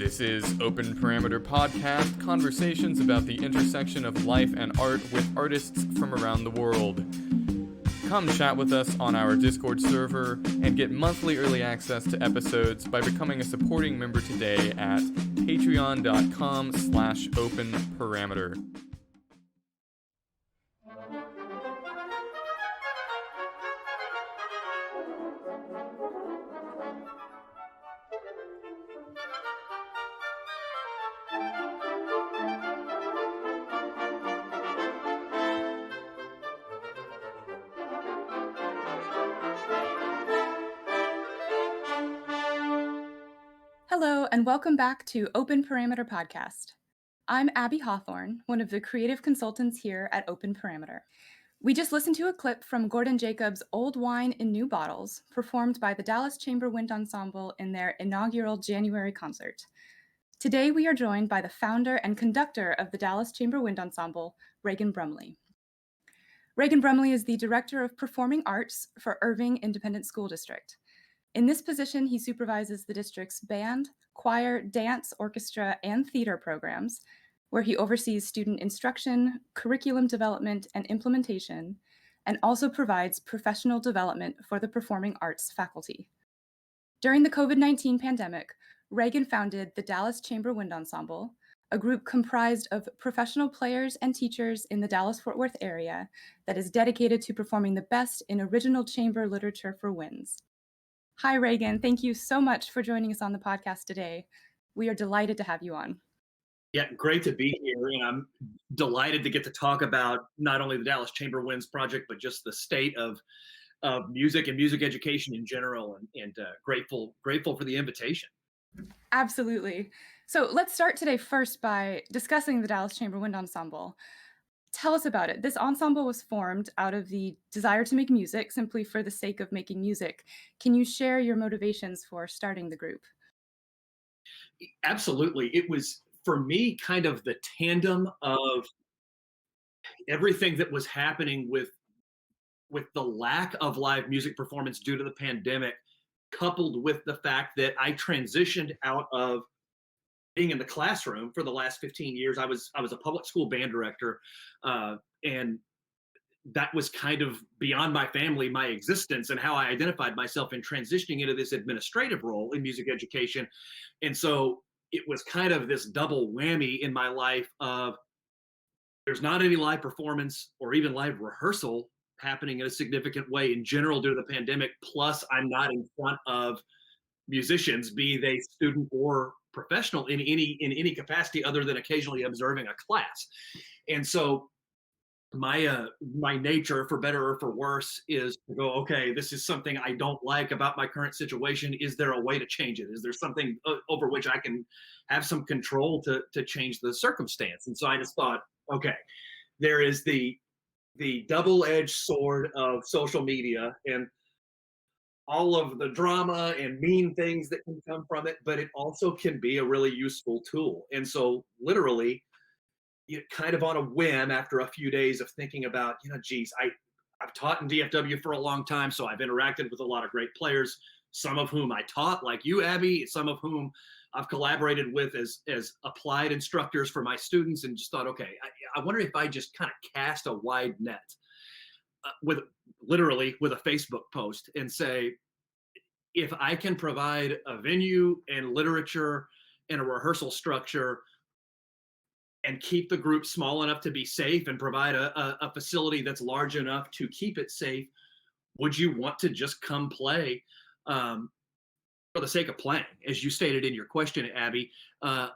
This is Open Parameter Podcast, conversations about the intersection of life and art with artists from around the world. Come chat with us on our Discord server and get monthly early access to episodes by becoming a supporting member today at patreon.com/openparameter. Hello, and welcome back to Open Parameter Podcast. I'm Abby Hawthorne, one of the creative consultants here at Open Parameter. We just listened to a clip from Gordon Jacobs' Old Wine in New Bottles, performed by the Dallas Chamber Wind Ensemble in their inaugural January concert. Today, we are joined by the founder and conductor of the Dallas Chamber Wind Ensemble, Reagan Brumley. Reagan Brumley is the Director of Performing Arts for Irving Independent School District. In this position, he supervises the district's band, choir, dance, orchestra, and theater programs, where he oversees student instruction, curriculum development, and implementation, and also provides professional development for the performing arts faculty. During the COVID-19 pandemic, Reagan founded the Dallas Chamber Wind Ensemble, a group comprised of professional players and teachers in the Dallas-Fort Worth area that is dedicated to performing the best in original chamber literature for winds. Hi, Reagan. Thank you so much for joining us on the podcast today. We are delighted to have you on. Yeah, great to be here. And I'm delighted to get to talk about not only the Dallas Chamber Winds project, but just the state of music and music education in general, and grateful for the invitation. Absolutely. So let's start today first by discussing the Dallas Chamber Wind Ensemble. Tell us about it. This ensemble was formed out of the desire to make music simply for the sake of making music. Can you share your motivations for starting the group? Absolutely. It was, for me, kind of the tandem of everything that was happening with the lack of live music performance due to the pandemic, coupled with the fact that I transitioned out of being in the classroom for the last 15 years. I was a public school band director, and that was kind of beyond my family, my existence, and how I identified myself in transitioning into this administrative role in music education. And so it was kind of this double whammy in my life of there's not any live performance or even live rehearsal happening in a significant way in general due to the pandemic, plus I'm not in front of musicians, be they student or professional, in any capacity other than occasionally observing a class. And so my nature, for better or for worse, is to go, okay, this is something I don't like about my current situation. Is there a way to change it? Is there something over which I can have some control to change the circumstance? And so I just thought, okay, there is the double-edged sword of social media and all of the drama and mean things that can come from it, but it also can be a really useful tool. And so literally, kind of on a whim, after a few days of thinking about, geez, I've taught in DFW for a long time, so I've interacted with a lot of great players, some of whom I taught, like you, Abby, some of whom I've collaborated with as applied instructors for my students, and just thought, okay, I wonder if I just kind of cast a wide net with a Facebook post and say, if I can provide a venue and literature and a rehearsal structure and keep the group small enough to be safe and provide a facility that's large enough to keep it safe, would you want to just come play for the sake of playing, as you stated in your question, Abby, and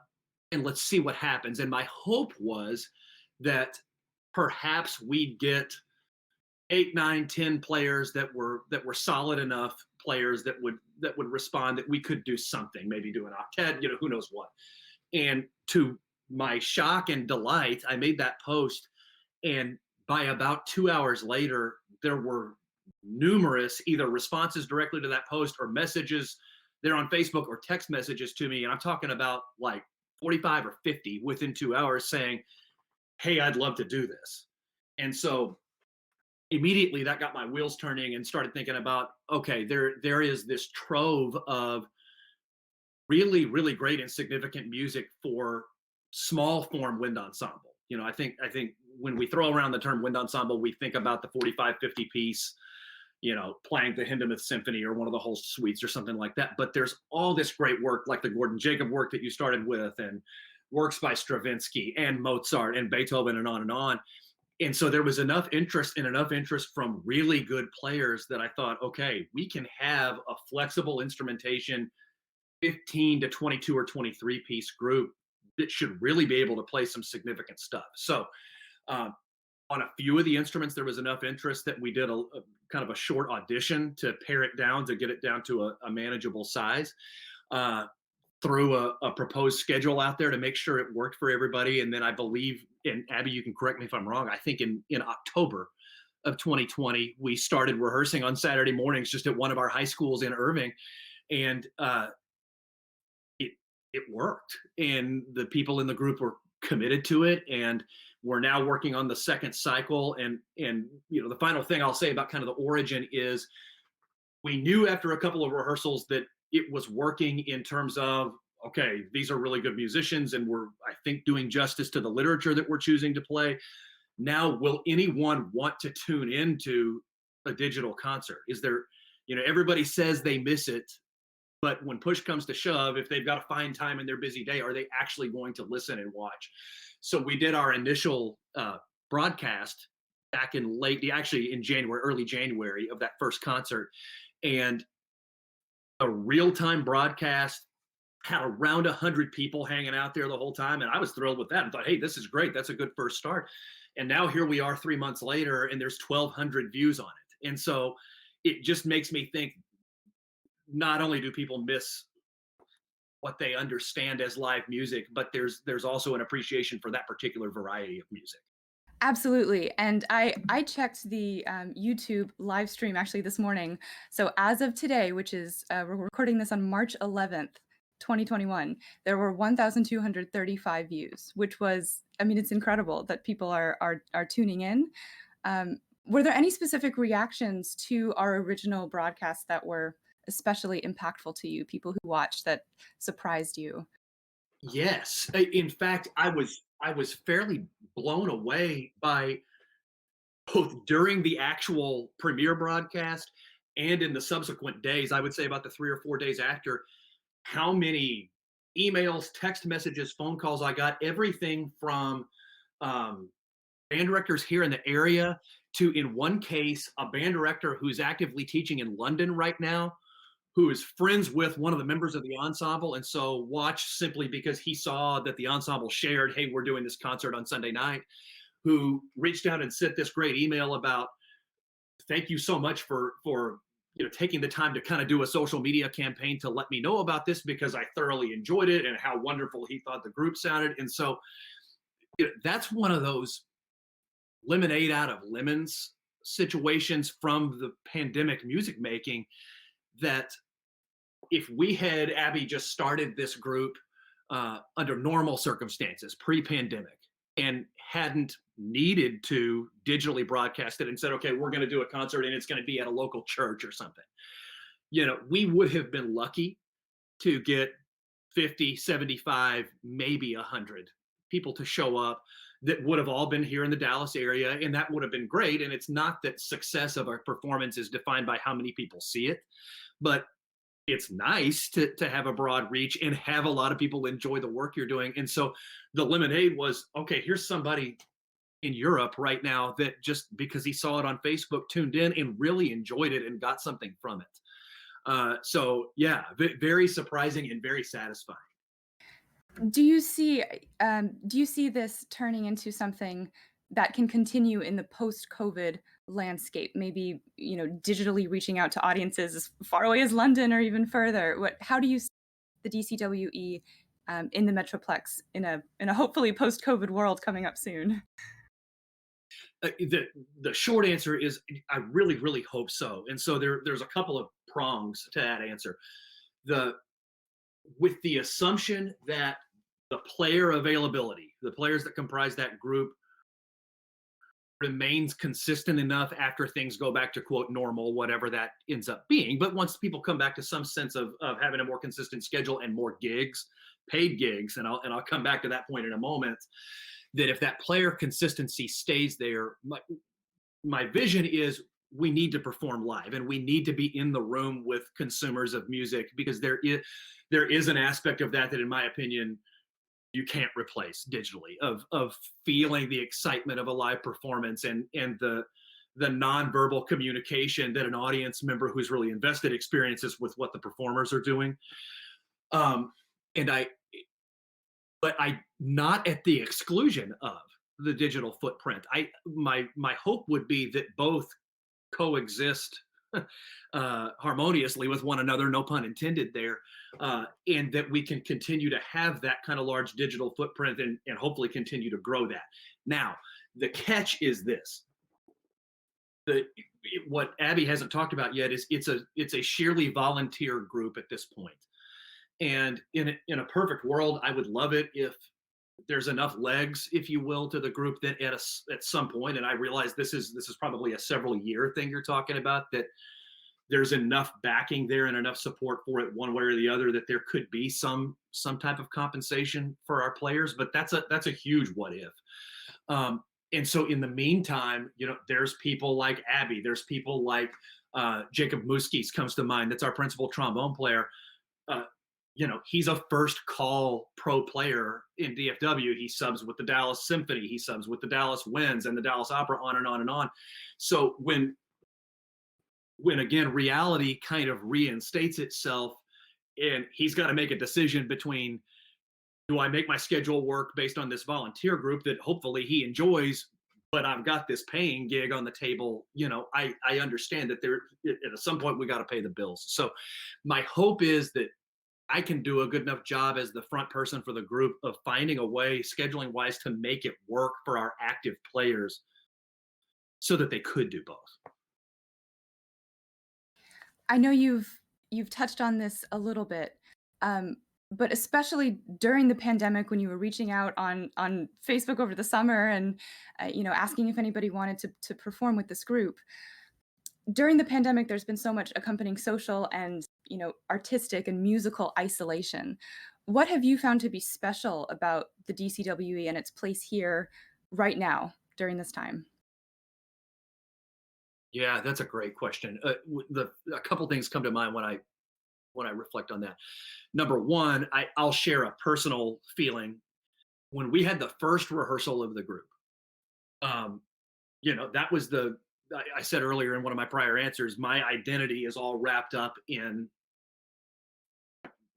let's see what happens. And my hope was that perhaps we'd get 8, 9, 10 players that were solid enough players that would respond, that we could do something, maybe do an octet, who knows what. And to my shock and delight, I made that post, and by about 2 hours later, there were numerous either responses directly to that post or messages there on Facebook or text messages to me. And I'm talking about like 45 or 50 within 2 hours saying, hey, I'd love to do this. And so immediately that got my wheels turning and started thinking about, okay, there is this trove of really, really great and significant music for small form wind ensemble. I think when we throw around the term wind ensemble, we think about the 45, 50 piece, playing the Hindemith Symphony or one of the whole suites or something like that. But there's all this great work, like the Gordon Jacob work that you started with, and works by Stravinsky and Mozart and Beethoven and on and on. And so there was enough interest from really good players that I thought, okay, we can have a flexible instrumentation 15 to 22 or 23 piece group that should really be able to play some significant stuff. So on a few of the instruments, there was enough interest that we did a kind of a short audition to pare it down, to get it down to a manageable size. Threw a proposed schedule out there to make sure it worked for everybody. And then I believe, and Abby, you can correct me if I'm wrong, I think in October of 2020, we started rehearsing on Saturday mornings just at one of our high schools in Irving. And it worked. And the people in the group were committed to it. And we're now working on the second cycle. And the final thing I'll say about kind of the origin is we knew after a couple of rehearsals that it was working in terms of, okay, these are really good musicians and we're, I think, doing justice to the literature that we're choosing to play. Now, will anyone want to tune into a digital concert? Is there, everybody says they miss it, but when push comes to shove, if they've got to find time in their busy day, are they actually going to listen and watch? So we did our initial broadcast back in January, early January of that first concert. And a real-time broadcast had around 100 people hanging out there the whole time. And I was thrilled with that and thought, hey, this is great. That's a good first start. And now here we are 3 months later and there's 1,200 views on it. And so it just makes me think, not only do people miss what they understand as live music, but there's also an appreciation for that particular variety of music. Absolutely. And I checked the YouTube live stream actually this morning. So as of today, which is, we're recording this on March 11th, 2021, there were 1,235 views, which was, it's incredible that people are tuning in. Were there any specific reactions to our original broadcast that were especially impactful to you, people who watched that surprised you? Yes. In fact, I was fairly blown away by both during the actual premiere broadcast and in the subsequent days, I would say about the 3 or 4 days after, how many emails, text messages, phone calls I got, everything from band directors here in the area to, in one case, a band director who's actively teaching in London right now, who is friends with one of the members of the ensemble, and so watched simply because he saw that the ensemble shared, hey, we're doing this concert on Sunday night, who reached out and sent this great email about, thank you so much for taking the time to kind of do a social media campaign to let me know about this because I thoroughly enjoyed it and how wonderful he thought the group sounded. And so that's one of those lemonade out of lemons situations from the pandemic music making that if we had, Abby, just started this group under normal circumstances, pre-pandemic, and hadn't needed to digitally broadcast it and said, okay, we're going to do a concert and it's going to be at a local church or something, we would have been lucky to get 50, 75, maybe 100 people to show up that would have all been here in the Dallas area, and that would have been great. And it's not that success of a performance is defined by how many people see it, but it's nice to have a broad reach and have a lot of people enjoy the work you're doing. And so the lemonade was, okay, here's somebody in Europe right now that just because he saw it on Facebook tuned in and really enjoyed it and got something from it. So yeah, very surprising and very satisfying. Do you see this turning into something that can continue in the post-COVID landscape? Maybe, digitally reaching out to audiences as far away as London or even further. How do you see the DCWE in the Metroplex in a hopefully post-COVID world coming up soon? The short answer is I really, really hope so. And so there's a couple of prongs to that answer. With the assumption that the player availability, the players that comprise that group, remains consistent enough after things go back to quote normal, whatever that ends up being. But once people come back to some sense of having a more consistent schedule and more gigs, paid gigs, and I'll come back to that point in a moment, that if that player consistency stays there, my vision is we need to perform live and we need to be in the room with consumers of music, because there is an aspect of that in my opinion you can't replace digitally, of feeling the excitement of a live performance and the nonverbal communication that an audience member who's really invested experiences with what the performers are doing. But I not at the exclusion of the digital footprint. My hope would be that both coexist harmoniously with one another, no pun intended there, and that we can continue to have that kind of large digital footprint and hopefully continue to grow that. Now, the catch is this. What Abby hasn't talked about yet is it's a sheerly volunteer group at this point. And in a perfect world, I would love it if there's enough legs, if you will, to the group that at some point, and I realize this is probably a several year thing you're talking about, that there's enough backing there and enough support for it one way or the other that there could be some type of compensation for our players. But that's a huge what if. And so in the meantime, there's people like Abby, there's people like Jacob Muskis comes to mind. That's our principal trombone player. He's a first call pro player in DFW. He subs with the Dallas Symphony, he subs with the Dallas Winds and the Dallas Opera, on and on and on. So when again reality kind of reinstates itself and he's got to make a decision between, do I make my schedule work based on this volunteer group that hopefully he enjoys, but I've got this paying gig on the table? I understand that at some point we got to pay the bills. So my hope is that I can do a good enough job as the front person for the group of finding a way, scheduling wise, to make it work for our active players so that they could do both. I know you've touched on this a little bit, but especially during the pandemic, when you were reaching out on Facebook over the summer and asking if anybody wanted to perform with this group. During the pandemic, there's been so much accompanying social and artistic and musical isolation. What have you found to be special about the DCWE and its place here right now during this time? Yeah, that's a great question. A couple things come to mind when I reflect on that. Number one, I'll share a personal feeling. When we had the first rehearsal of the group, that was I said earlier in one of my prior answers, my identity is all wrapped up in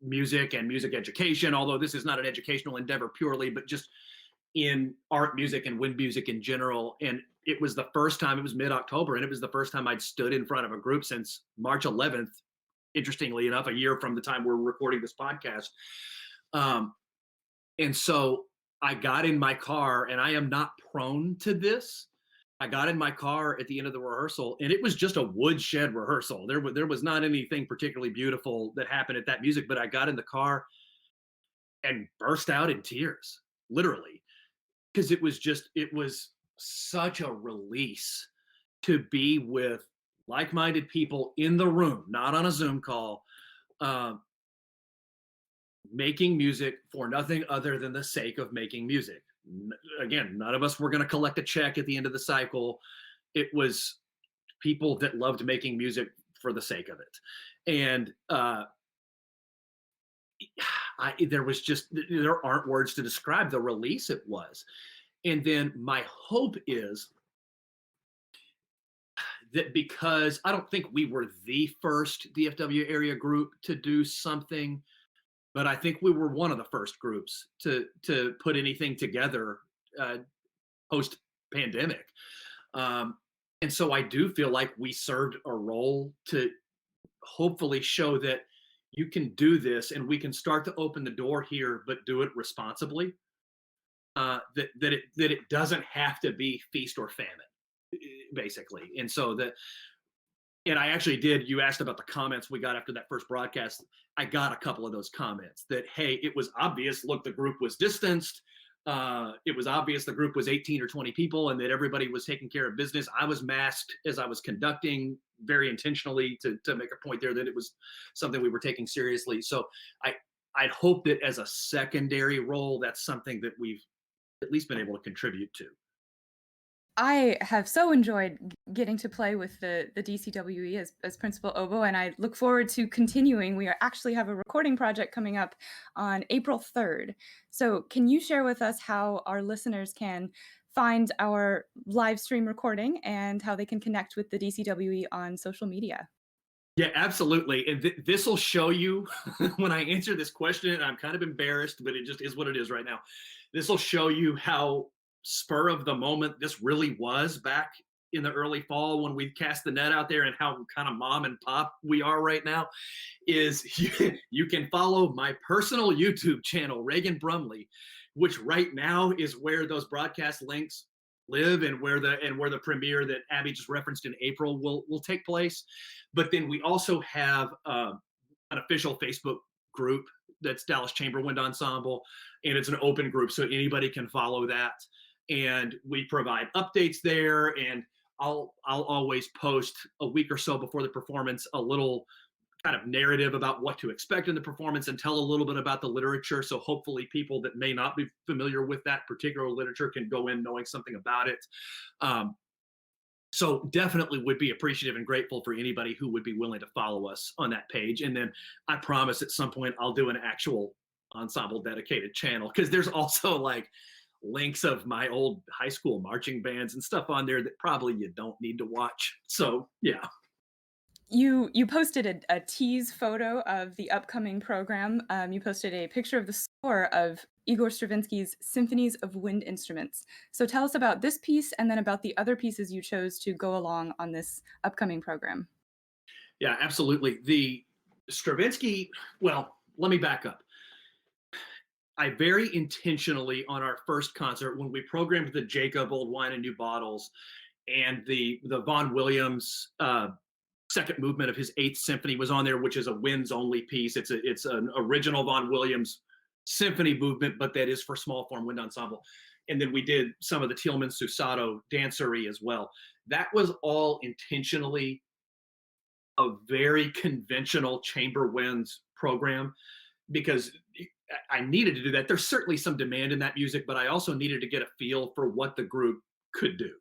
music and music education, although this is not an educational endeavor purely, but just in art music and wind music in general. And it was the first time, it was mid-October, and it was the first time I'd stood in front of a group since March 11th, interestingly enough, a year from the time we're recording this podcast. And so I got in my car, and I am not prone to this. I got in my car at the end of the rehearsal, and it was just a woodshed rehearsal. There was not anything particularly beautiful that happened at that music, but I got in the car and burst out in tears, literally, because it was such a release to be with like-minded people in the room, not on a Zoom call, making music for nothing other than the sake of making music. Again, none of us were going to collect a check at the end of the cycle. It was people that loved making music for the sake of it. And there aren't words to describe the release it was. And then my hope is that, because I don't think we were the first DFW area group to do something, but I think we were one of the first groups to put anything together post-pandemic. And so I do feel like we served a role to hopefully show that you can do this and we can start to open the door here, but do it responsibly. That it doesn't have to be feast or famine, basically. And so and I actually did, you asked about the comments we got after that first broadcast. I got a couple of those comments that, hey, it was obvious, look, the group was distanced. It was obvious the group was 18 or 20 people and that everybody was taking care of business. I was masked as I was conducting very intentionally to make a point there that it was something we were taking seriously. So I'd hope that as a secondary role, that's something that we've at least been able to contribute to. I have so enjoyed getting to play with the DCWE as principal oboe, and I look forward to continuing. We actually have a recording project coming up on April 3rd. So can you share with us how our listeners can find our live stream recording and how they can connect with the DCWE on social media? Yeah, absolutely. And this will show you when I answer this question, and I'm kind of embarrassed, but it just is what it is right now. This will show you how spur of the moment this really was back in the early fall when we cast the net out there, and how kind of mom and pop we are right now. Is you can follow my personal YouTube channel, Reagan Brumley, which right now is where those broadcast links live, and where the premiere that Abby just referenced in April will take place. But then we also have an official Facebook group that's Dallas Chamber Wind Ensemble, and it's an open group, so anybody can follow that. And we provide updates there, and I'll always post a week or so before the performance a little kind of narrative about what to expect in the performance, and tell a little bit about the literature. So hopefully people that may not be familiar with that particular literature can go in knowing something about it. So definitely would be appreciative and grateful for anybody who would be willing to follow us on that page. And then I promise at some point I'll do an actual ensemble dedicated channel, because there's also like links of my old high school marching bands and stuff on there that probably you don't need to watch. So yeah. You posted a tease photo of the upcoming program. You posted a picture of the score of Igor Stravinsky's Symphonies of Wind Instruments. So tell us about this piece, and then about the other pieces you chose to go along on this upcoming program. Yeah, absolutely. The Stravinsky, well, let me back up. I very intentionally, on our first concert, when we programmed the Jacob Old Wine in New Bottles and the Vaughan Williams second movement of his Eighth Symphony was on there, which is a winds only piece. It's an original Vaughan Williams symphony movement, but that is for small form wind ensemble. And then we did some of the Tielemann Susato dancery as well. That was all intentionally a very conventional chamber winds program, because I needed to do that. There's certainly some demand in that music, but I also needed to get a feel for what the group could do.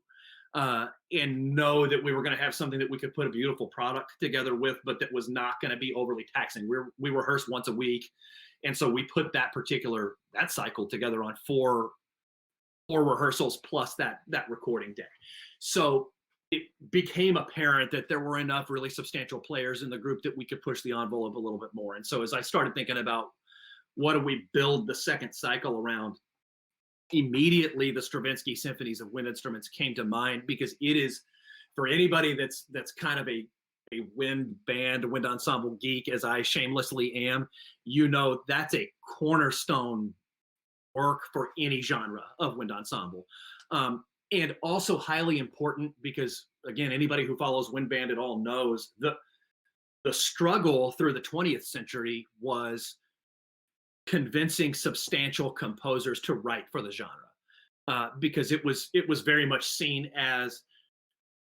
And know that we were going to have something that we could put a beautiful product together with, but that was not going to be overly taxing. We rehearse once a week, and so we put that cycle together on four rehearsals plus that recording day. So it became apparent that there were enough really substantial players in the group that we could push the envelope a little bit more. And so as I started thinking about what do we build the second cycle around, immediately the Stravinsky Symphonies of Wind Instruments came to mind, because it is, for anybody that's kind of a wind band, wind ensemble geek, as I shamelessly am, that's a cornerstone work for any genre of wind ensemble. And also highly important because, again, anybody who follows wind band at all knows the struggle through the 20th century was convincing substantial composers to write for the genre, because it was very much seen as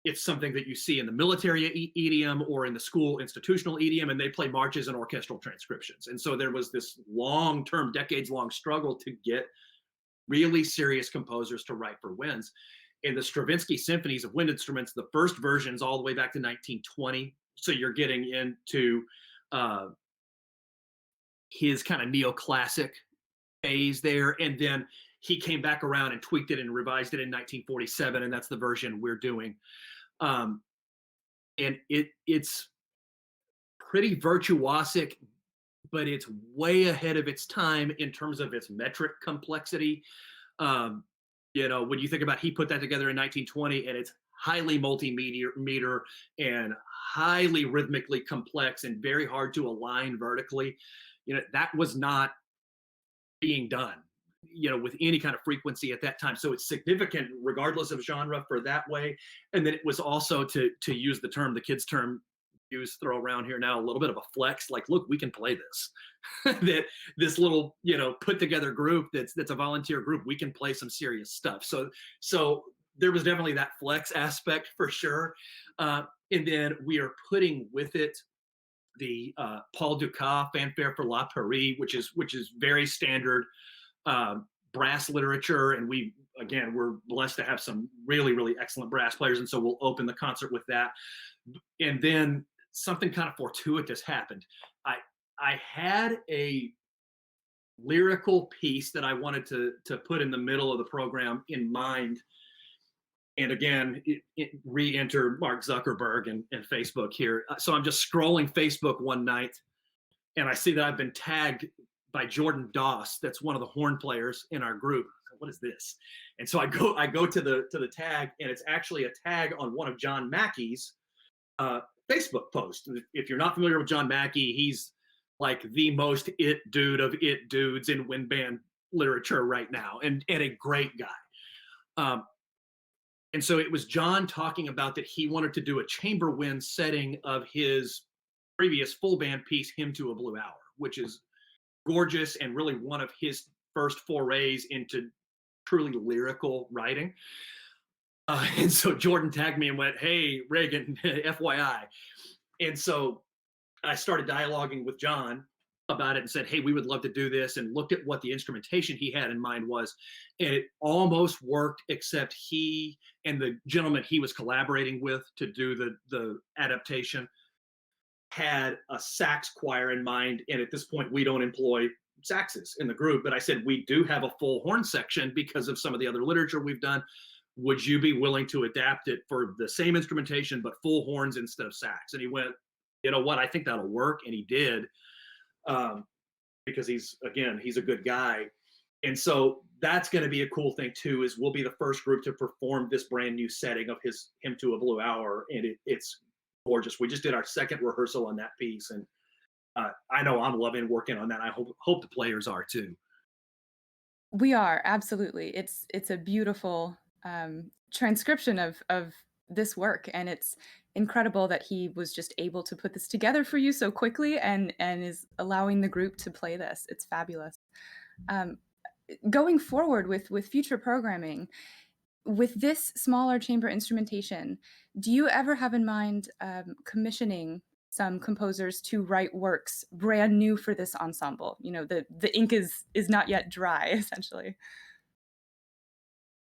it's something that you see in the military idiom or in the school institutional idiom, and they play marches and orchestral transcriptions. And so there was this long-term, decades-long struggle to get really serious composers to write for winds. In the Stravinsky Symphonies of Wind Instruments, the first versions all the way back to 1920, so you're getting into his kind of neoclassic phase there, and then he came back around and tweaked it and revised it in 1947, and that's the version we're doing. And it's pretty virtuosic, but it's way ahead of its time in terms of its metric complexity. When you think about, he put that together in 1920, and it's highly multimeter and highly rhythmically complex and very hard to align vertically. That was not being done, with any kind of frequency at that time. So it's significant regardless of genre for that way. And then it was also, to use the kids' term, use throw around here now, a little bit of a flex, like, look, we can play this. That this little, put together group that's a volunteer group, we can play some serious stuff. So there was definitely that flex aspect for sure. And then we are putting with it the Paul Dukas Fanfare for La Paris, which is very standard brass literature, and we're blessed to have some really, really excellent brass players, and so we'll open the concert with that. And then something kind of fortuitous happened. I had a lyrical piece that I wanted to put in the middle of the program in mind. And again, it re-enter Mark Zuckerberg and Facebook here. So I'm just scrolling Facebook one night, and I see that I've been tagged by Jordan Doss. That's one of the horn players in our group. What is this? And so I go to the tag, and it's actually a tag on one of John Mackey's Facebook posts. If you're not familiar with John Mackey, he's like the most it dude of it dudes in wind band literature right now, and a great guy. And so it was John talking about that he wanted to do a chamber wind setting of his previous full band piece, Hymn to a Blue Hour, which is gorgeous and really one of his first forays into truly lyrical writing. And so Jordan tagged me and went, "Hey, Reagan, FYI." And so I started dialoguing with John about it and said, "Hey, we would love to do this," and looked at what the instrumentation he had in mind was. And it almost worked, except he and the gentleman he was collaborating with to do the adaptation had a sax choir in mind. And at this point, we don't employ saxes in the group. But I said, we do have a full horn section because of some of the other literature we've done. Would you be willing to adapt it for the same instrumentation, but full horns instead of sax? And he went, "You know what? I think that'll work." And he did. Because he's a good guy. And so that's going to be a cool thing too, is we'll be the first group to perform this brand new setting of his Hymn to a Blue Hour. And it's gorgeous. We just did our second rehearsal on that piece. And I know I'm loving working on that. I hope the players are too. We are, absolutely. It's a beautiful transcription of this work, and it's incredible that he was just able to put this together for you so quickly and is allowing the group to play this. It's fabulous. Going forward with future programming, with this smaller chamber instrumentation, do you ever have in mind commissioning some composers to write works brand new for this ensemble? The ink is not yet dry, essentially.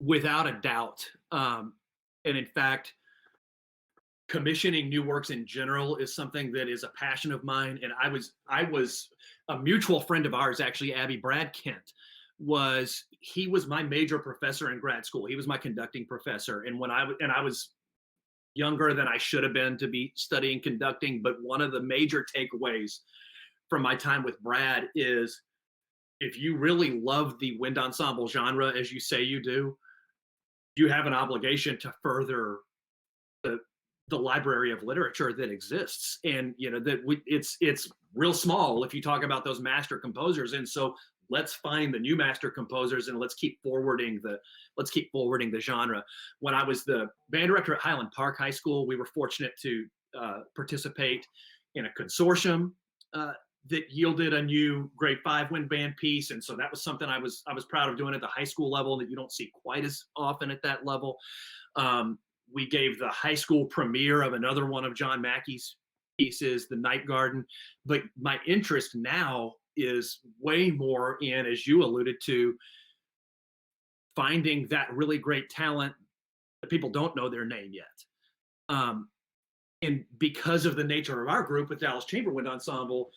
Without a doubt. And in fact, commissioning new works in general is something that is a passion of mine. And I was a mutual friend of ours, actually, Abby Brad Kent, he was my major professor in grad school. He was my conducting professor. And I was younger than I should have been to be studying conducting. But one of the major takeaways from my time with Brad is, if you really love the wind ensemble genre, as you say you do, you have an obligation to further the library of literature that exists. And it's real small if you talk about those master composers. And so let's find the new master composers, and let's keep forwarding the genre. When I was the band director at Highland Park High School, we were fortunate to participate in a consortium that yielded a new grade 5 wind band piece. And so that was something I was proud of doing at the high school level that you don't see quite as often at that level. We gave the high school premiere of another one of John Mackey's pieces, The Night Garden. But my interest now is way more in, as you alluded to, finding that really great talent that people don't know their name yet. And because of the nature of our group with Dallas Chamber Wind Ensemble,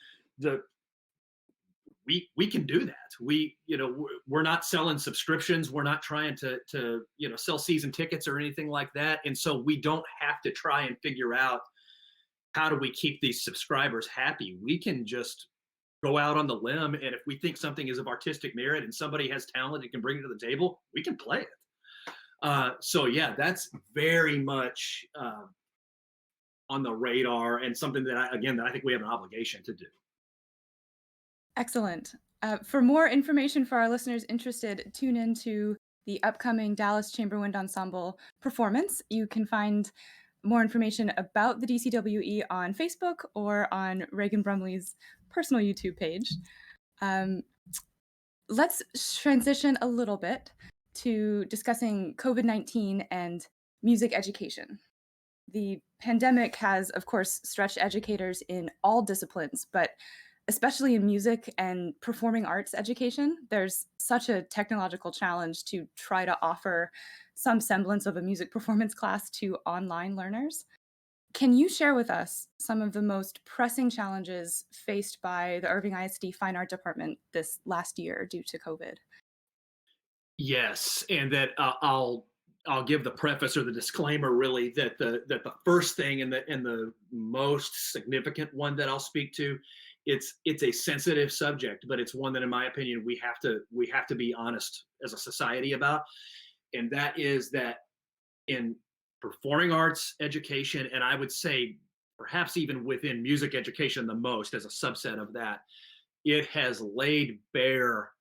we can do that. We're not selling subscriptions. We're not trying to sell season tickets or anything like that. And so we don't have to try and figure out how do we keep these subscribers happy. We can just go out on the limb, and if we think something is of artistic merit and somebody has talent and can bring it to the table, we can play it. So yeah, that's very much on the radar, and something that I think we have an obligation to do. Excellent. For more information for our listeners interested, tune into the upcoming Dallas Chamber Wind Ensemble performance. You can find more information about the DCWE on Facebook or on Reagan Brumley's personal YouTube page. Let's transition a little bit to discussing COVID-19 and music education. The pandemic has, of course, stretched educators in all disciplines, but especially in music and performing arts education, there's such a technological challenge to try to offer some semblance of a music performance class to online learners. Can you share with us some of the most pressing challenges faced by the Irving ISD Fine Art Department this last year due to COVID? Yes, and that I'll give the preface or the disclaimer really that the first thing and the most significant one that I'll speak to, it's a sensitive subject, but it's one that in my opinion we have to be honest as a society about, and that is that in performing arts education, and I would say perhaps even within music education the most as a subset of that, it has laid bare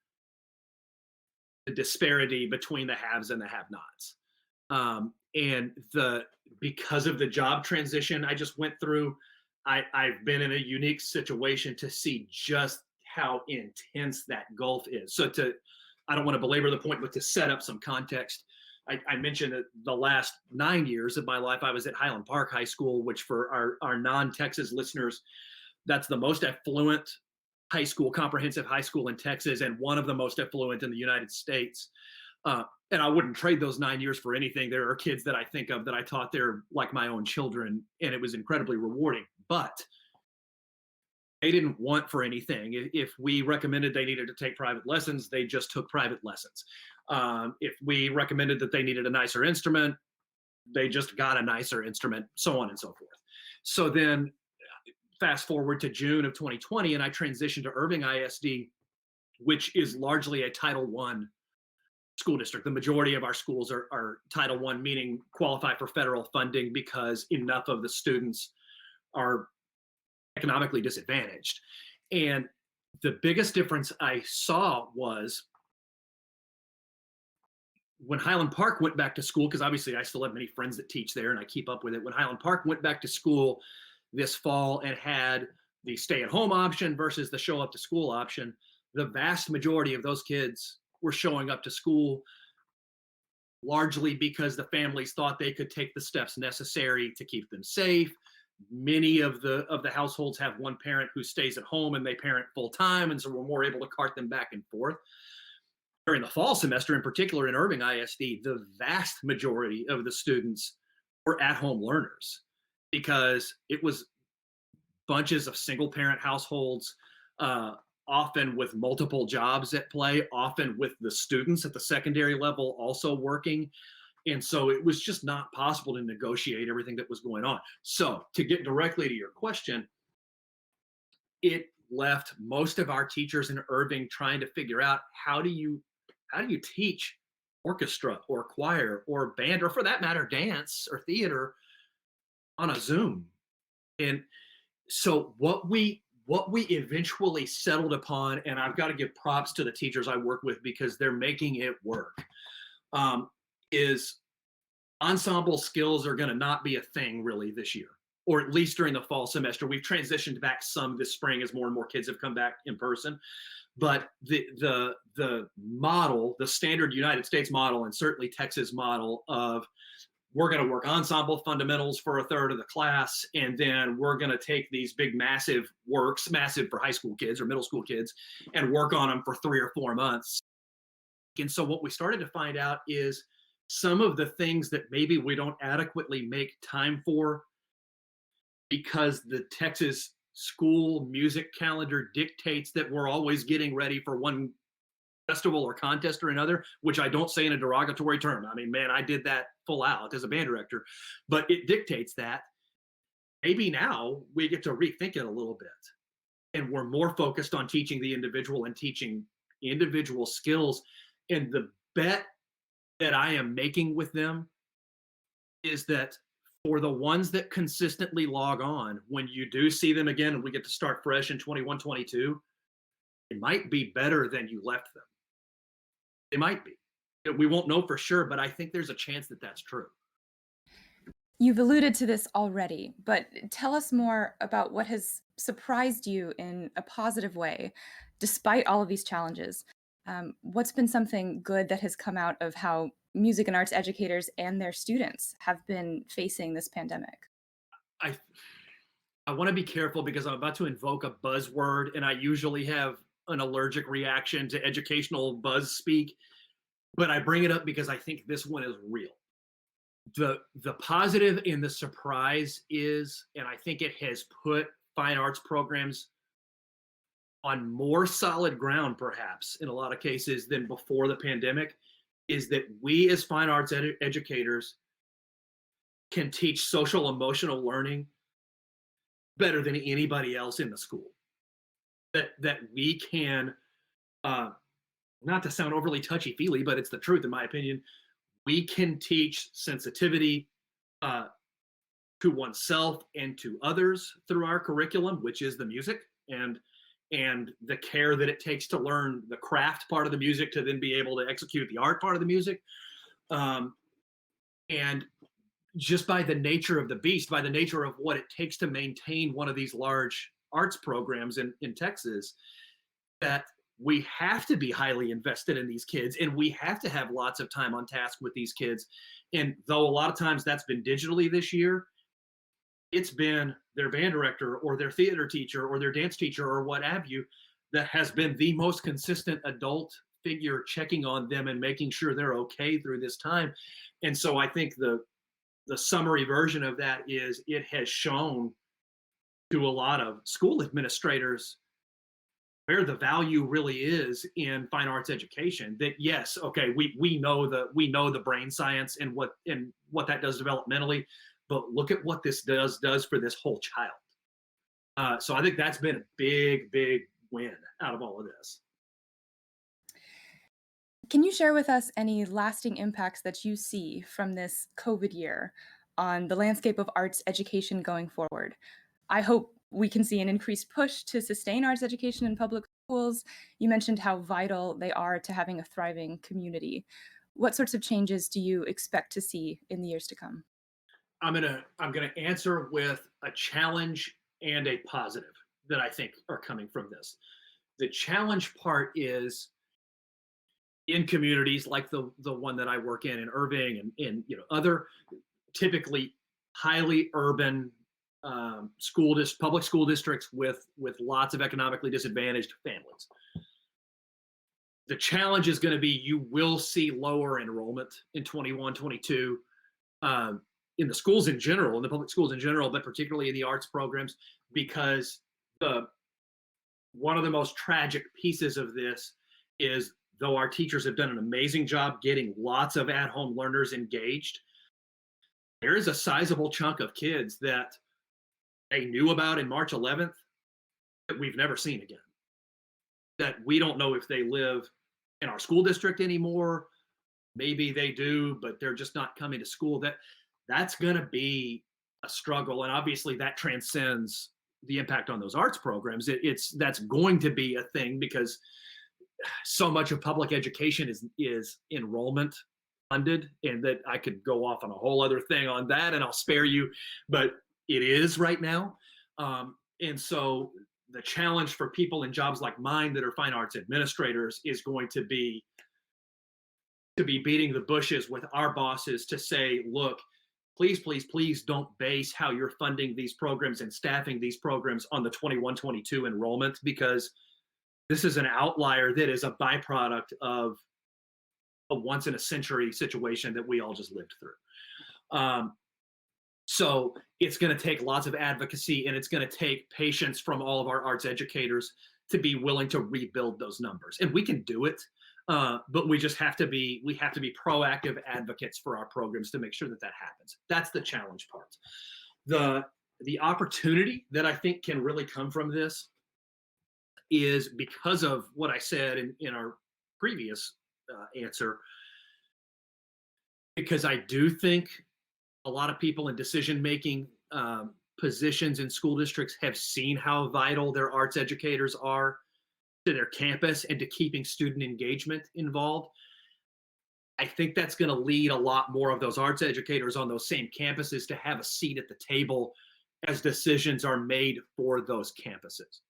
the disparity between the haves and the have-nots. And because of the job transition I just went through, I've been in a unique situation to see just how intense that gulf is. I don't want to belabor the point, but to set up some context, I mentioned that the last 9 years of my life, I was at Highland Park High School, which for our non-Texas listeners, that's the most affluent high school, comprehensive high school in Texas, and one of the most affluent in the United States. And I wouldn't trade those 9 years for anything. There are kids that I think of that I taught there like my own children, and it was incredibly rewarding. But they didn't want for anything. If we recommended they needed to take private lessons, they just took private lessons. If we recommended that they needed a nicer instrument, they just got a nicer instrument, so on and so forth. So then fast forward to June of 2020, and I transitioned to Irving ISD, which is largely a Title I school district. The majority of our schools are Title I, meaning qualify for federal funding because enough of the students are economically disadvantaged. And the biggest difference I saw was when Highland Park went back to school, because obviously I still have many friends that teach there and I keep up with it. When Highland Park went back to school this fall and had the stay-at-home option versus the show up to school option, the vast majority of those kids were showing up to school largely because the families thought they could take the steps necessary to keep them safe. Many of the households have one parent who stays at home and they parent full time, and so we're more able to cart them back and forth. During the fall semester, in particular in Irving ISD, the vast majority of the students were at-home learners because it was bunches of single-parent households, often with multiple jobs at play, often with the students at the secondary level also working. And so it was just not possible to negotiate everything that was going on. So to get directly to your question, it left most of our teachers in Irving trying to figure out how do you teach orchestra or choir or band, or for that matter, dance or theater on a Zoom. And so what we eventually settled upon, and I've got to give props to the teachers I work with because they're making it work, is ensemble skills are going to not be a thing really this year, or at least during the fall semester. We've transitioned back some this spring as more and more kids have come back in person. But the model, the standard United States model, and certainly Texas model of we're going to work ensemble fundamentals for a third of the class, and then we're going to take these big massive works, massive for high school kids or middle school kids, and work on them for 3 or 4 months. And so what we started to find out is some of the things that maybe we don't adequately make time for because the Texas school music calendar dictates that we're always getting ready for one festival or contest or another, which I don't say in a derogatory term. I mean, man, I did that full out as a band director, but it dictates that. Maybe now we get to rethink it a little bit, and we're more focused on teaching the individual and teaching individual skills. And the bet that I am making with them is that for the ones that consistently log on, when you do see them again and we get to start fresh in 21, 22, it might be better than you left them. It might be. We won't know for sure, but I think there's a chance that that's true. You've alluded to this already, but tell us more about what has surprised you in a positive way, despite all of these challenges. What's been something good that has come out of how music and arts educators and their students have been facing this pandemic? I I want to be careful because I'm about to invoke a buzzword, and I usually have an allergic reaction to educational buzz speak, but I bring it up because I think this one is real. The positive in the surprise is, and I think it has put fine arts programs on more solid ground, perhaps in a lot of cases than before the pandemic, is that we as fine arts educators can teach social emotional learning better than anybody else in the school. That we can, uh, not to sound overly touchy feely, but it's the truth in my opinion. We can teach sensitivity uh, to oneself and to others through our curriculum, which is the music and the care that it takes to learn the craft part of the music to then be able to execute the art part of the music. Um, and just by the nature of the beast, by the nature of what it takes to maintain one of these large arts programs in Texas, that we have to be highly invested in these kids and we have to have lots of time on task with these kids. And though a lot of times that's been digitally this year, it's been their band director or their theater teacher or their dance teacher or what have you that has been the most consistent adult figure checking on them and making sure they're okay through this time. And so I think the summary version of that is it has shown to a lot of school administrators where the value really is in fine arts education. That yes, okay, we know the brain science and what that does developmentally, but look at what this does for this whole child. So I think that's been a big win out of all of this. Can you share with us any lasting impacts that you see from this COVID year on the landscape of arts education going forward? I hope we can see an increased push to sustain arts education in public schools. You mentioned how vital they are to having a thriving community. What sorts of changes do you expect to see in the years to come? I'm gonna answer with a challenge and a positive that I think are coming from this. The challenge part is in communities like the one that I work in Irving and in other typically highly urban public school districts with lots of economically disadvantaged families. The challenge is going to be you will see lower enrollment in 21, 22 in the schools in general, in the public schools in general, but particularly in the arts programs, because one of the most tragic pieces of this is though our teachers have done an amazing job getting lots of at-home learners engaged, there is a sizable chunk of kids that they knew about in March 11th that we've never seen again. That we don't know if they live in our school district anymore. Maybe they do, but they're just not coming to school. That's going to be a struggle, and obviously that transcends the impact on those arts programs. That's going to be a thing because so much of public education is enrollment funded, and that I could go off on a whole other thing on that, and I'll spare you, but it is right now. And so the challenge for people in jobs like mine that are fine arts administrators is going to be beating the bushes with our bosses to say, look, please don't base how you're funding these programs and staffing these programs on the 21-22 enrollment, because this is an outlier that is a byproduct of a once in a century situation that we all just lived through. So it's going to take lots of advocacy, and it's going to take patience from all of our arts educators to be willing to rebuild those numbers. And we can do it, but we have to be proactive advocates for our programs to make sure that happens. That's the challenge part. The opportunity that I think can really come from this is because of what I said in our previous answer, because I do think a lot of people in decision-making positions in school districts have seen how vital their arts educators are to their campus and to keeping student engagement involved. I think that's going to lead a lot more of those arts educators on those same campuses to have a seat at the table as decisions are made for those campuses.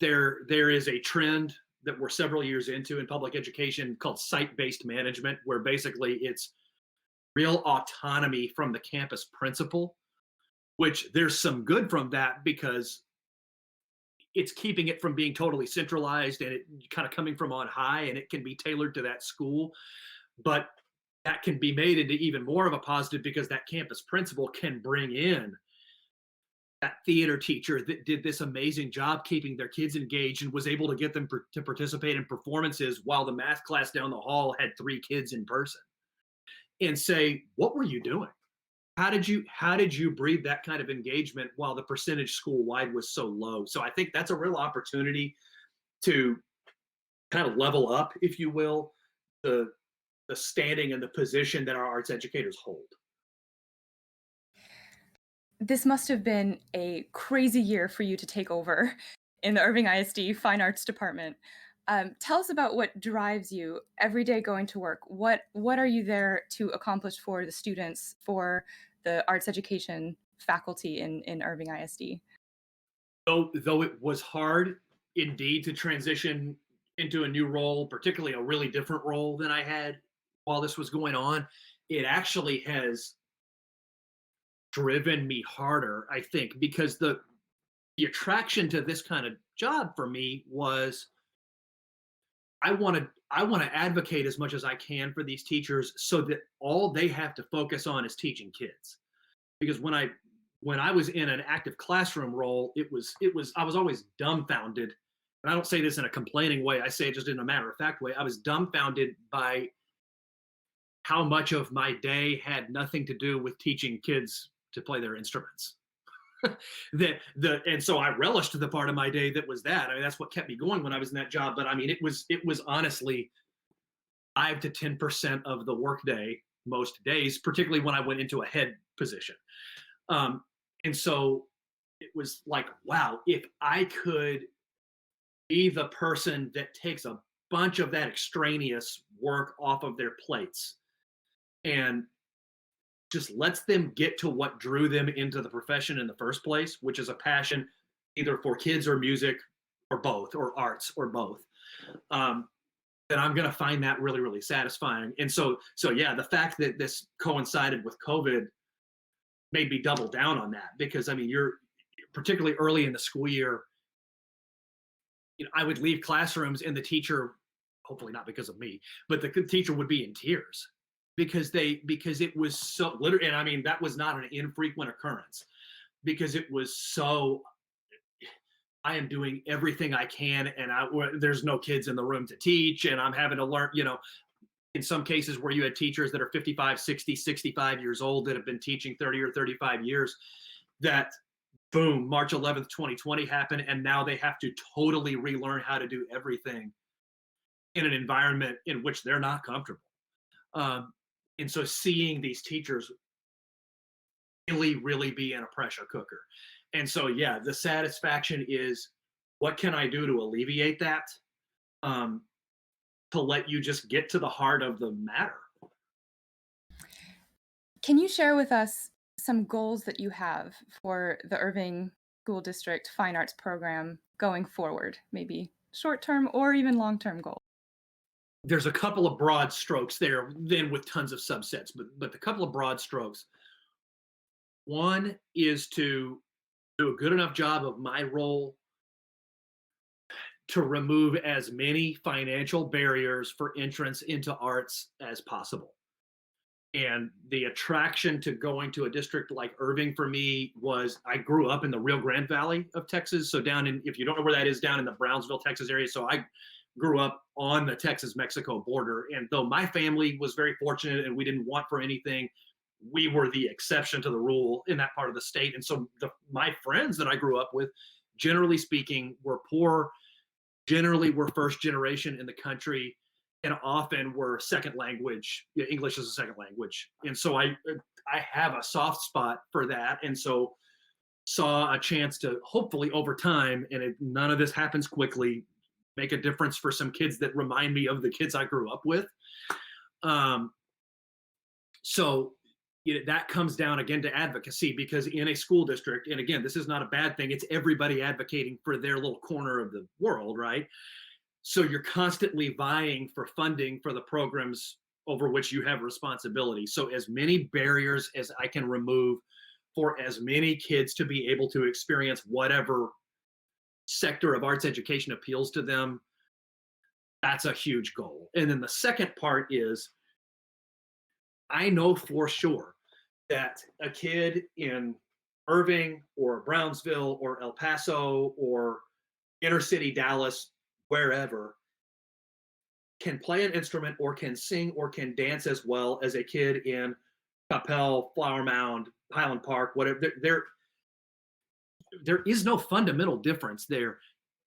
There is a trend that we're several years into in public education called site-based management, where basically it's real autonomy from the campus principal, which there's some good from that because it's keeping it from being totally centralized and it kind of coming from on high, and it can be tailored to that school. But that can be made into even more of a positive because that campus principal can bring in that theater teacher that did this amazing job keeping their kids engaged and was able to get them to participate in performances while the math class down the hall had 3 kids in person, and say, what were you doing? How did you breed that kind of engagement while the percentage school wide was so low? So I think that's a real opportunity to kind of level up, if you will, the standing and the position that our arts educators hold. This must have been a crazy year for you to take over in the Irving ISD Fine Arts Department. Tell us about what drives you every day going to work. What are you there to accomplish for the students, for the arts education faculty in Irving ISD? Though it was hard indeed to transition into a new role, particularly a really different role than I had while this was going on, it actually has driven me harder, I think, because the attraction to this kind of job for me was I want to advocate as much as I can for these teachers so that all they have to focus on is teaching kids. Because when I was in an active classroom role, I was always dumbfounded. And I don't say this in a complaining way, I say it just in a matter of fact way. I was dumbfounded by how much of my day had nothing to do with teaching kids to play their instruments. And so I relished the part of my day that was that. I mean, that's what kept me going when I was in that job. But I mean, it was honestly 5 to 10% of the workday most days, particularly when I went into a head position. And so it was like, wow, if I could be the person that takes a bunch of that extraneous work off of their plates and just lets them get to what drew them into the profession in the first place, which is a passion either for kids or music or both, or arts or both, then I'm going to find that really, really satisfying. And so yeah, the fact that this coincided with COVID made me double down on that, because I mean, you're particularly early in the school year, I would leave classrooms and the teacher, hopefully not because of me, but the teacher would be in tears because it was so literally, and I mean, that was not an infrequent occurrence, because it was so, I am doing everything I can and there's no kids in the room to teach, and I'm having to learn, in some cases where you had teachers that are 55, 60, 65 years old that have been teaching 30 or 35 years, that boom, March 11th, 2020 happened, and now they have to totally relearn how to do everything in an environment in which they're not comfortable. And so seeing these teachers really, really be in a pressure cooker. And so, yeah, the satisfaction is, what can I do to alleviate that? To let you just get to the heart of the matter. Can you share with us some goals that you have for the Irving School District Fine Arts Program going forward, maybe short-term or even long-term goals? There's a couple of broad strokes there, then with tons of subsets, but the couple of broad strokes. One is to do a good enough job of my role to remove as many financial barriers for entrance into arts as possible. And the attraction to going to a district like Irving for me was, I grew up in the Rio Grande Valley of Texas. So down in, if you don't know where that is, down in the Brownsville, Texas area. So I grew up on the Texas-Mexico border. And though my family was very fortunate and we didn't want for anything, we were the exception to the rule in that part of the state. And so my friends that I grew up with, generally speaking, were poor, generally were first generation in the country, and often were second language. English is a second language. And so I have a soft spot for that. And so saw a chance to hopefully over time, and none of this happens quickly, make a difference for some kids that remind me of the kids I grew up with. So that comes down again to advocacy, because in a school district, and again, this is not a bad thing, it's everybody advocating for their little corner of the world, right? So you're constantly vying for funding for the programs over which you have responsibility. So as many barriers as I can remove for as many kids to be able to experience whatever sector of arts education appeals to them, that's a huge goal. And then the second part is, I know for sure that a kid in Irving or Brownsville or El Paso or inner city Dallas, wherever, can play an instrument or can sing or can dance as well as a kid in Coppell, Flower Mound, Highland Park, whatever. There is no fundamental difference there.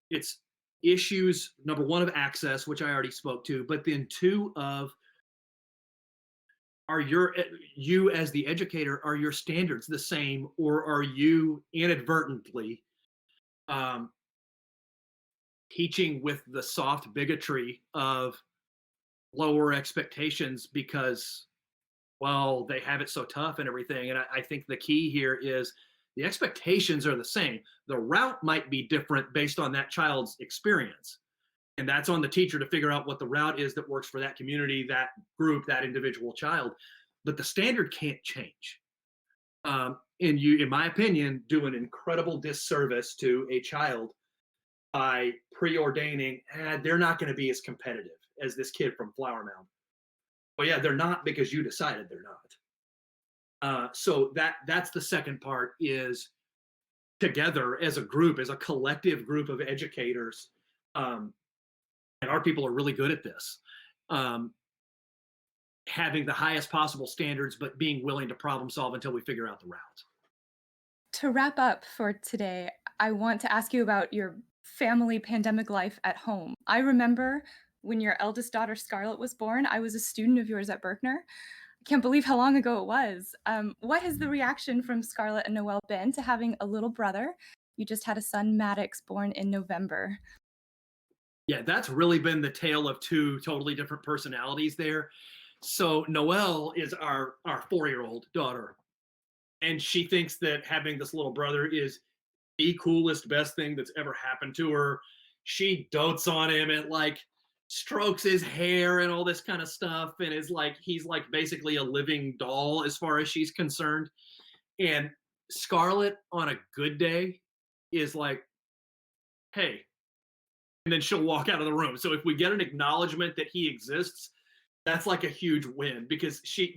It's issues, number one, of access, which I already spoke to, but then two, of you as the educator, are your standards the same, or are you inadvertently teaching with the soft bigotry of lower expectations because, well, they have it so tough and everything? And I think the key here is the expectations are the same. The route might be different based on that child's experience. And that's on the teacher to figure out what the route is that works for that community, that group, that individual child. But the standard can't change. And you, in my opinion, do an incredible disservice to a child by preordaining, they're not going to be as competitive as this kid from Flower Mound. Well, yeah, they're not, because you decided they're not. So that's the second part, is together as a group, as a collective group of educators, and our people are really good at this, having the highest possible standards, but being willing to problem solve until we figure out the route. To wrap up for today, I want to ask you about your family pandemic life at home. I remember when your eldest daughter, Scarlett, was born. I was a student of yours at Berkner. I can't believe how long ago it was. What has the reaction from Scarlett and Noelle been to having a little brother? You just had a son, Maddox, born in November. Yeah, that's really been the tale of two totally different personalities there. So Noelle is our 4-year-old daughter, and she thinks that having this little brother is the coolest, best thing that's ever happened to her. She dotes on him and like strokes his hair and all this kind of stuff, and is like, he's like basically a living doll as far as she's concerned. And Scarlett, on a good day, is like, hey, and then she'll walk out of the room. So if we get an acknowledgement that he exists, that's like a huge win, because she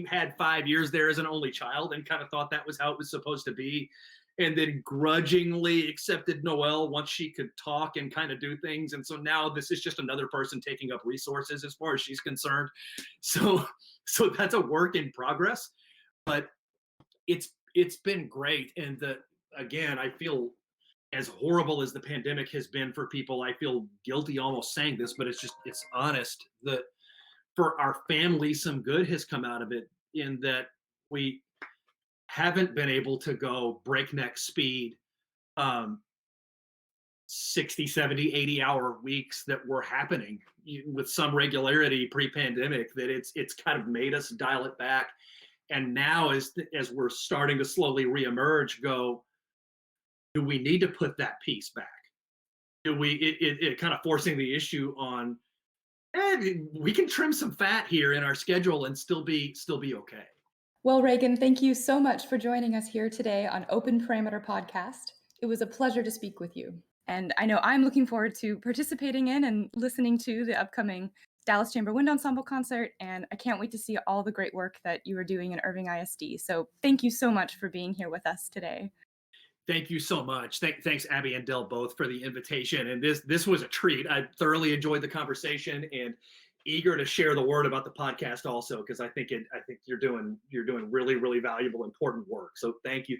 had 5 years there as an only child and kind of thought that was how it was supposed to be, and then grudgingly accepted Noelle once she could talk and kind of do things. And so now this is just another person taking up resources as far as she's concerned. So that's a work in progress, but it's been great. And again, I feel, as horrible as the pandemic has been for people, I feel guilty almost saying this, but it's honest, that for our family, some good has come out of it, in that we haven't been able to go breakneck speed, 60, 70, 80-hour weeks that were happening with some regularity pre-pandemic, that it's kind of made us dial it back. And now as we're starting to slowly reemerge, do we need to put that piece back? Do we, it kind of forcing the issue on, we can trim some fat here in our schedule and still be okay. Well, Reagan, thank you so much for joining us here today on Open Parameter Podcast. It was a pleasure to speak with you. And I know I'm looking forward to participating in and listening to the upcoming Dallas Chamber Wind Ensemble concert, and I can't wait to see all the great work that you are doing in Irving ISD. So thank you so much for being here with us today. Thank you so much. Thanks, Abby and Del, both, for the invitation. And this was a treat. I thoroughly enjoyed the conversation, and eager to share the word about the podcast also, because I think you're doing really, really valuable, important work. So thank you.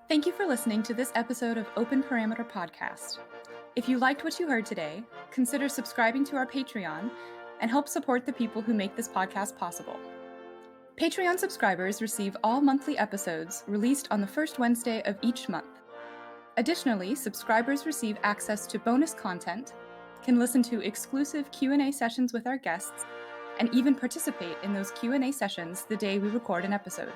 Thank you for listening to this episode of Open Parameter Podcast. If you liked what you heard today, consider subscribing to our Patreon and help support the people who make this podcast possible. Patreon subscribers receive all monthly episodes released on the first Wednesday of each month. Additionally, subscribers receive access to bonus content, can listen to exclusive Q&A sessions with our guests, and even participate in those Q&A sessions the day we record an episode.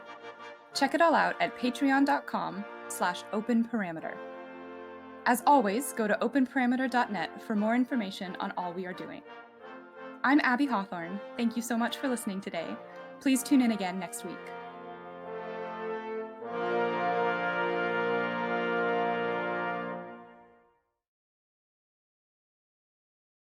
Check it all out at patreon.com/openparameter. As always, go to openparameter.net for more information on all we are doing. I'm Abby Hawthorne. Thank you so much for listening today. Please tune in again next week.